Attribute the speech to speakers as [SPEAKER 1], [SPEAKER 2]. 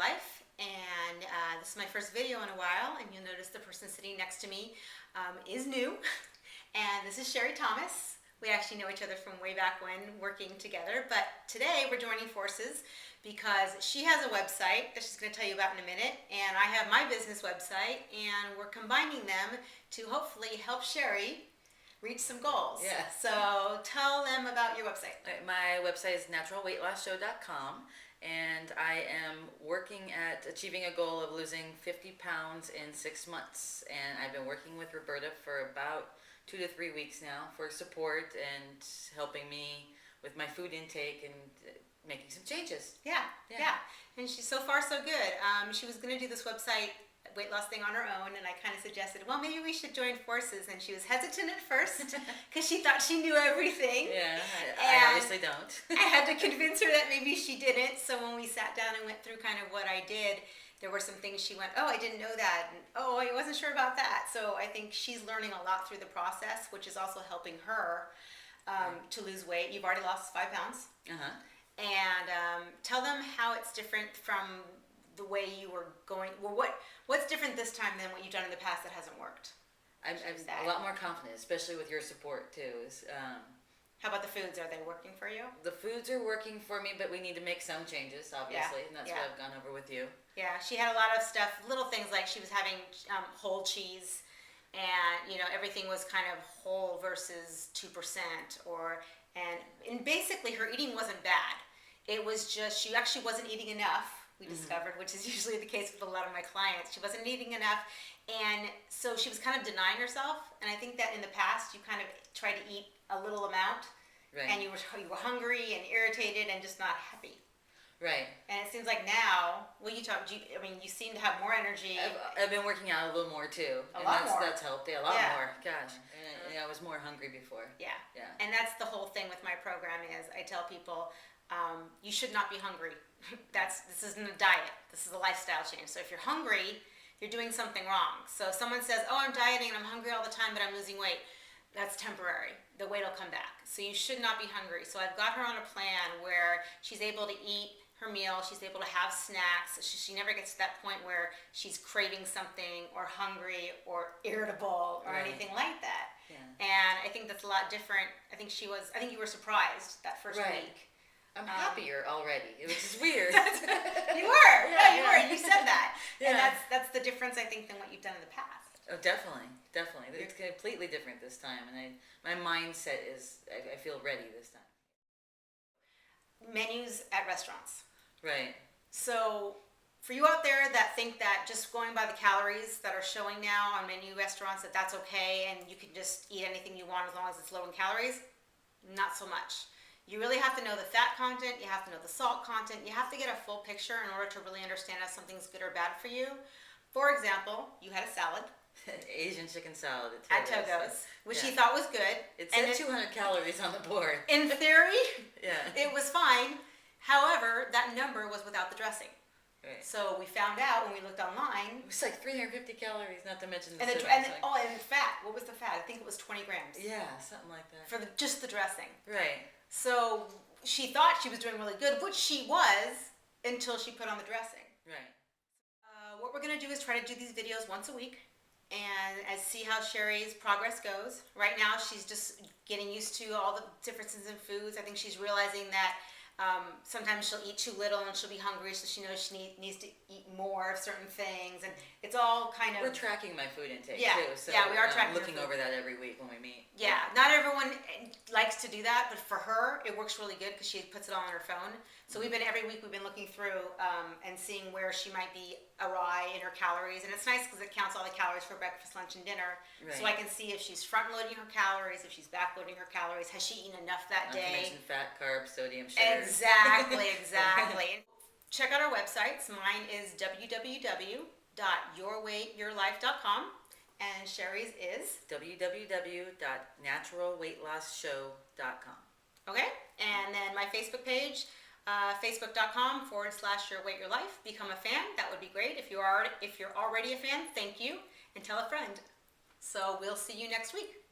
[SPEAKER 1] Life, and this is my first video in a while, and you'll notice the person sitting next to me is new, and this is Sherry Thomas. We actually know each other from way back when working together, but today we're joining forces because she has a website that she's going to tell you about in a minute, and I have my business website, and we're combining them to hopefully help Sherry reach some goals.
[SPEAKER 2] Yeah.
[SPEAKER 1] So tell them about your website.
[SPEAKER 2] My website is naturalweightlassshow.com, and I am working at achieving a goal of losing 50 pounds in 6 months. And I've been working with Roberta for about 2 to 3 weeks now for support and helping me with my food intake and making some changes.
[SPEAKER 1] Yeah. And she's so far so good. She was going to do this website weight loss thing on her own, and I kind of suggested, well, maybe we should join forces, and she was hesitant at first because she thought she knew everything.
[SPEAKER 2] Yeah, I obviously don't.
[SPEAKER 1] I had to convince her that maybe she didn't, so when we sat down and went through kind of what I did, there were some things she went, oh, I didn't know that, and oh, I wasn't sure about that. So I think she's learning a lot through the process, which is also helping her to lose weight. You've already lost 5 pounds. And tell them how it's different from the way you were going. Well, what's different this time than what you've done in the past that hasn't worked?
[SPEAKER 2] I'm a lot more confident, especially with your support too.
[SPEAKER 1] How about the foods? Are they working for you?
[SPEAKER 2] The foods are working for me, but we need to make some changes, obviously, and that's what I've gone over with you.
[SPEAKER 1] Yeah, she had a lot of stuff, little things like she was having whole cheese, and everything was kind of whole versus 2%, and basically her eating wasn't bad. It was just she actually wasn't eating enough. We discovered, which is usually the case with a lot of my clients. She wasn't eating enough, and so she was kind of denying herself. And I think that in the past, you kind of tried to eat a little amount, and you were hungry and irritated and just not happy.
[SPEAKER 2] Right.
[SPEAKER 1] And it seems like now, well, you seem to have more energy.
[SPEAKER 2] I've been working out a little more too.
[SPEAKER 1] A lot more.
[SPEAKER 2] That's helped. Yeah, a lot more. Gosh. And I was more hungry before.
[SPEAKER 1] Yeah. And that's the whole thing with my program is I tell people, you should not be hungry. This isn't a diet. This is a lifestyle change. So if you're hungry, you're doing something wrong. So if someone says, oh, I'm dieting and I'm hungry all the time, but I'm losing weight, that's temporary. The weight will come back. So you should not be hungry. So I've got her on a plan where she's able to eat her meal. She's able to have snacks. She never gets to that point where she's craving something or hungry or irritable or anything like that.
[SPEAKER 2] Yeah.
[SPEAKER 1] And I think that's a lot different. I think you were surprised that first week.
[SPEAKER 2] I'm happier already, which is weird.
[SPEAKER 1] You were. You were. You said that.
[SPEAKER 2] Yeah.
[SPEAKER 1] And that's the difference, I think, than what you've done in the past.
[SPEAKER 2] Oh, definitely. It's completely different this time, and my mindset is, I feel ready this time.
[SPEAKER 1] Menus at restaurants.
[SPEAKER 2] Right.
[SPEAKER 1] So for you out there that think that just going by the calories that are showing now on menu restaurants, that's okay, and you can just eat anything you want as long as it's low in calories, not so much. You really have to know the fat content, you have to know the salt content, you have to get a full picture in order to really understand if something's good or bad for you. For example, you had a salad.
[SPEAKER 2] Asian chicken salad
[SPEAKER 1] at Togo's, which he thought was good.
[SPEAKER 2] It said 200 calories on the board.
[SPEAKER 1] In theory,
[SPEAKER 2] it
[SPEAKER 1] was fine. However, that number was without the dressing.
[SPEAKER 2] Right.
[SPEAKER 1] So we found out when we looked online.
[SPEAKER 2] It was like 350 calories, not to mention the
[SPEAKER 1] and fat. What was the fat? I think it was 20 grams.
[SPEAKER 2] Yeah, something like that.
[SPEAKER 1] For just the dressing.
[SPEAKER 2] Right. So
[SPEAKER 1] she thought she was doing really good, which she was, until she put on the dressing.
[SPEAKER 2] Right.
[SPEAKER 1] What we're going to do is try to do these videos once a week and see how Sherry's progress goes. Right now, she's just getting used to all the differences in foods. I think she's realizing that sometimes she'll eat too little and she'll be hungry, so she knows she needs to eat more of certain things, and it's all kind of...
[SPEAKER 2] We're tracking my food intake too, so
[SPEAKER 1] we are tracking
[SPEAKER 2] looking over that every week when we meet.
[SPEAKER 1] Yeah, not everyone likes to do that, but for her, it works really good because she puts it all on her phone. So every week we've been looking through and seeing where she might be awry in her calories, and it's nice because it counts all the calories for breakfast, lunch, and dinner. Right. So I can see if she's front-loading her calories, if she's back-loading her calories, has she eaten enough that day?
[SPEAKER 2] Not to mention fat, carbs, sodium, sugar.
[SPEAKER 1] Exactly. Check out our websites. Mine is www.yourweightyourlife.com, and Sherry's is
[SPEAKER 2] www.naturalweightlassshow.com.
[SPEAKER 1] Okay, and then my Facebook page, facebook.com/yourweightyourlife. Become a fan. That would be great. If you're already a fan, thank you, and tell a friend. So we'll see you next week.